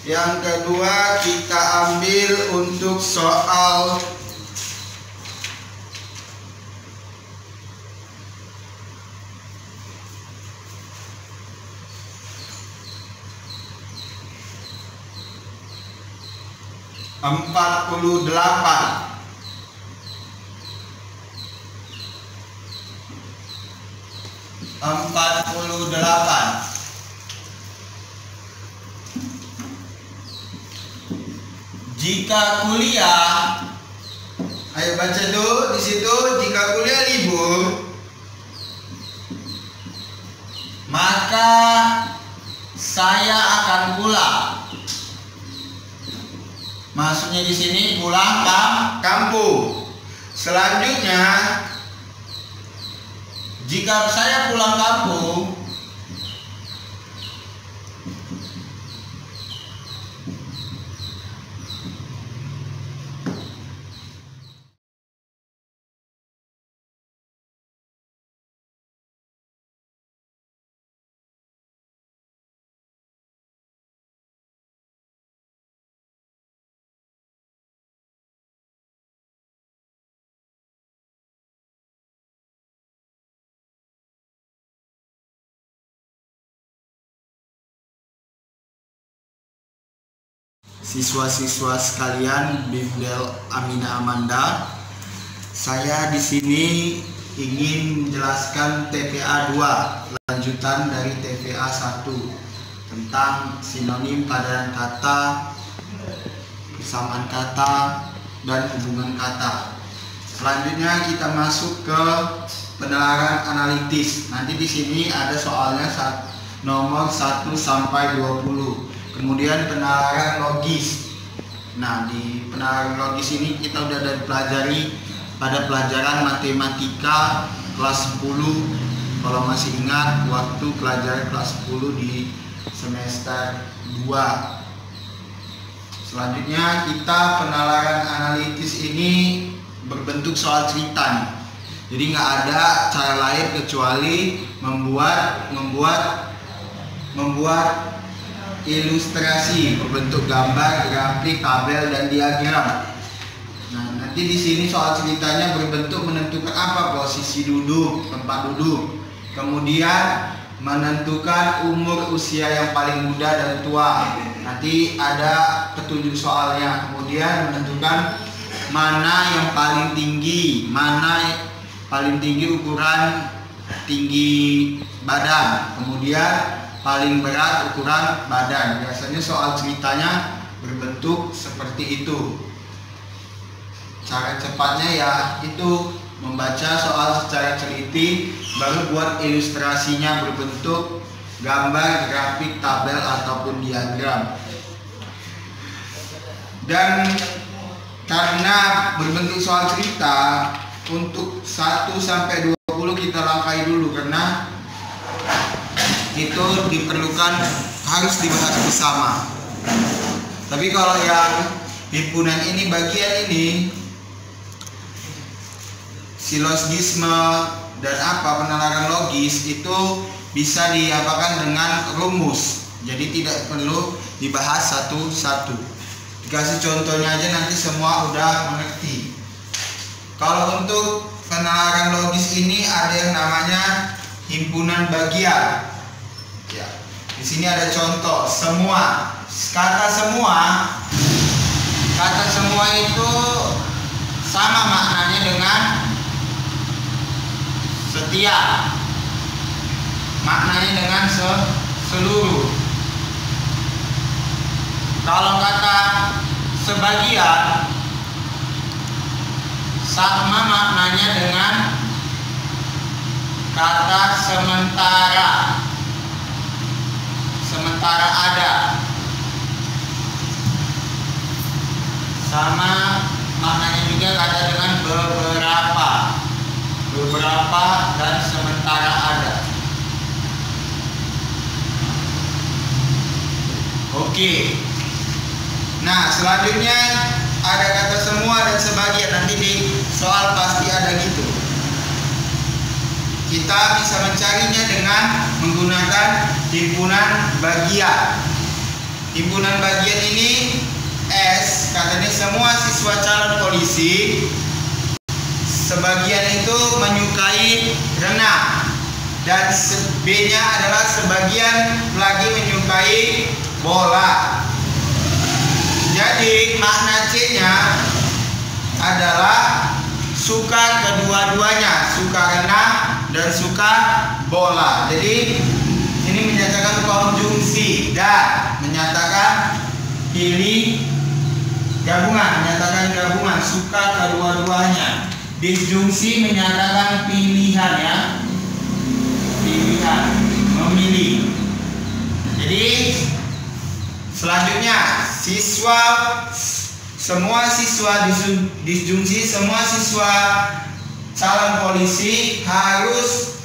Yang kedua kita ambil untuk soal empat puluh delapan. Jika kuliah, ayo baca tuh di situ. Jika kuliah libur, maka saya akan pulang. Maksudnya di sini pulang kampung. Selanjutnya, jika saya pulang kampung, siswa-siswa sekalian, Bimdel Amina Amanda, saya di sini ingin menjelaskan TPA 2, lanjutan dari TPA 1 tentang sinonim, padanan kata, persamaan kata, dan hubungan kata. Selanjutnya kita masuk ke penalaran analitis. Nanti di sini ada soalnya nomor 1 sampai 20. Kemudian penalaran logis. Nah, di penalaran logis ini kita udah pelajari pada pelajaran matematika kelas 10. Kalau masih ingat waktu pelajaran kelas 10 di semester 2. Selanjutnya kita penalaran analitis ini berbentuk soal cerita. Jadi nggak ada cara lain kecuali membuat ilustrasi berbentuk gambar, grafik, tabel, dan diagram. Nah, nanti di sini soal ceritanya berbentuk menentukan apa posisi duduk, tempat duduk. Kemudian menentukan umur usia yang paling muda dan tua. Nanti ada petunjuk soalnya. Kemudian menentukan mana yang paling tinggi, ukuran tinggi badan. Kemudian paling berat ukuran badan. Biasanya soal ceritanya berbentuk seperti itu. Cara cepatnya ya itu membaca soal secara teliti, baru buat ilustrasinya berbentuk gambar, grafik, tabel, ataupun diagram. Dan karena berbentuk soal cerita, untuk 1 sampai 20 kita langkai dulu karena itu diperlukan, harus dibahas bersama. Tapi kalau yang himpunan ini, bagian ini silogisme dan penalaran logis itu bisa diapakan dengan rumus. Jadi tidak perlu dibahas satu-satu. Dikasih contohnya aja nanti semua udah mengerti. Kalau untuk penalaran logis ini ada yang namanya himpunan bagian. Ya, di sini ada contoh semua. Kata semua itu sama maknanya dengan setiap. Maknanya dengan seluruh. Kalau kata sebagian sama maknanya dengan kata sementara. Sementara ada. Sama maknanya juga kata dengan beberapa. Beberapa dan sementara ada. Oke. Nah, selanjutnya ada kata semua dan sebagian. Nanti di soal pasti ada gitu. Kita bisa mencarinya dengan menggunakan himpunan bagian. Himpunan bagian ini S, katanya semua siswa calon polisi sebagian itu menyukai renang, dan B-nya adalah sebagian lagi menyukai bola. Jadi makna C-nya adalah suka kedua-duanya, suka renang dan suka bola. Jadi ini menyatakan konjungsi dan menyatakan pilih gabungan, menyatakan gabungan, suka kedua-duanya. Disjungsi menyatakan pilihan, ya, pilihan, memilih. Jadi selanjutnya semua siswa disjungsi, semua siswa calon polisi harus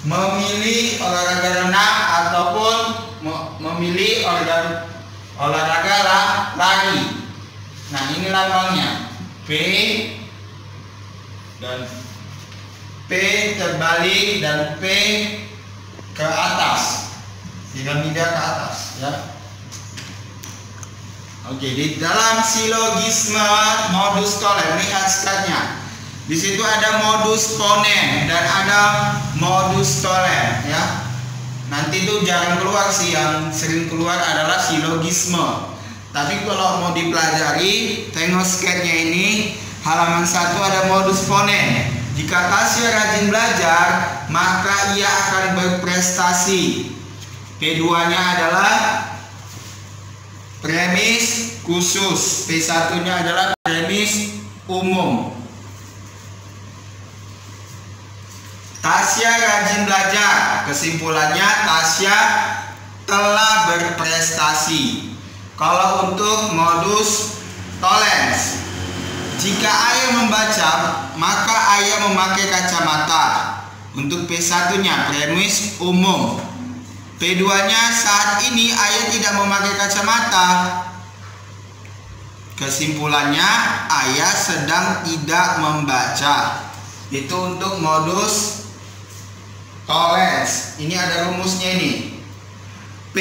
memilih olahraga renang ataupun memilih olahraga lari. Nah, ini lambangnya P dan P terbalik dan P ke atas, piramida ke atas, ya. Oke, di dalam silogisme modus tollens, lihat skatnya. Di situ ada modus ponens dan ada modus tollens, ya. Nanti itu jarang keluar sih, yang sering keluar adalah silogisme. Tapi kalau mau dipelajari, tengok skatnya ini, halaman 1 ada modus ponens. Jika Tasya rajin belajar, maka ia akan berprestasi. Keduanya adalah premis khusus, P1-nya adalah premis umum. Tasya rajin belajar, kesimpulannya Tasya telah berprestasi. Kalau untuk modus tollens, jika ayah membaca, maka ayah memakai kacamata. Untuk P1-nya premis umum. P2-nya saat ini ayah tidak memakai kacamata. Kesimpulannya ayah sedang tidak membaca. Itu untuk modus tollens. Ini ada rumusnya ini. P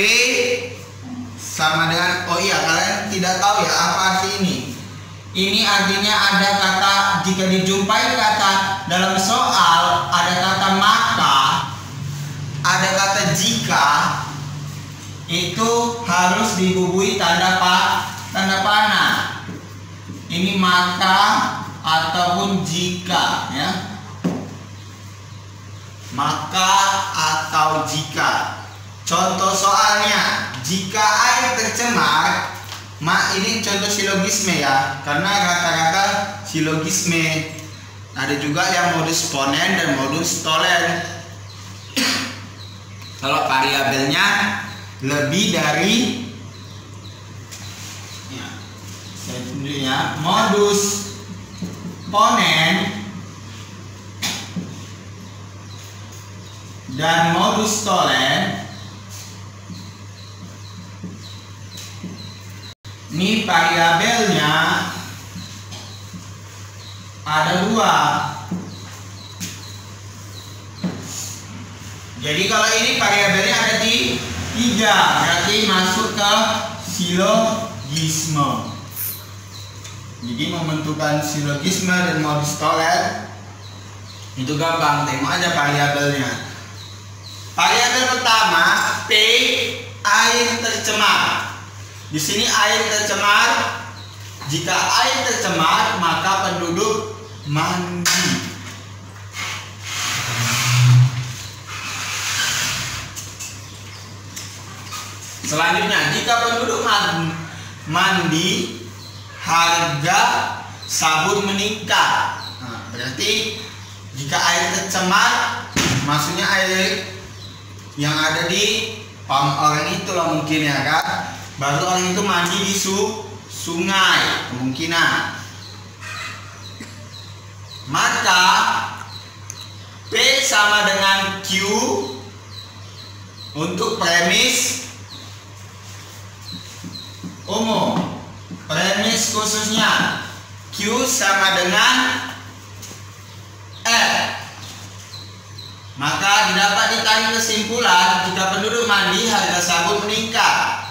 sama dengan, oh iya, kalian tidak tahu ya apa arti ini. Ini artinya ada kata, jika dijumpai kata dalam soal, ada kata maka, ada kata jika, itu harus dibubuhi tanda panah. Ini maka ataupun jika, ya. Maka atau jika. Contoh soalnya, jika air tercemar, ini contoh silogisme, ya, karena rata-rata silogisme. Ada juga yang modus ponens dan modus tollens. Kalau variabelnya lebih dari, ya, saya tunjuknya, modus ponens dan modus tollens. Ini variabelnya ada 2. Jadi kalau ini variabelnya ada di 3, berarti masuk ke silogisme. Jadi membentukkan silogisme dan modus tollens itu gampang, tengok aja variabelnya. Variabel pertama, P, air tercemar. Di sini air tercemar. Jika air tercemar, maka penduduk mandi. Selanjutnya, jika penduduk mandi, harga sabun meningkat. Nah, berarti jika air tercemar, maksudnya air yang ada di pam orang itu lah mungkin, ya kan. Baru orang itu mandi di sungai, kemungkinan. Maka P sama dengan Q untuk premis umum. Premis khususnya Q sama dengan R. Maka dapat ditarik kesimpulan, jika penduduk mandi, harga sabun meningkat.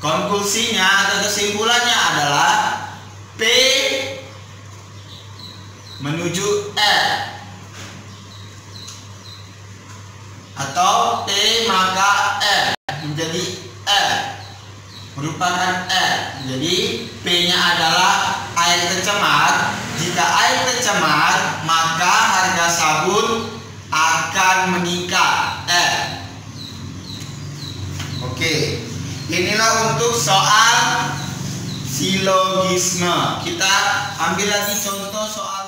Konklusinya atau kesimpulannya adalah P menuju R, atau P maka R menjadi R, merupakan R. Jadi P-nya adalah air tercemar. Jika air tercemar, maka harga sabun akan meningkat, R. Oke, inilah untuk soal silogisme. Kita ambil lagi contoh soal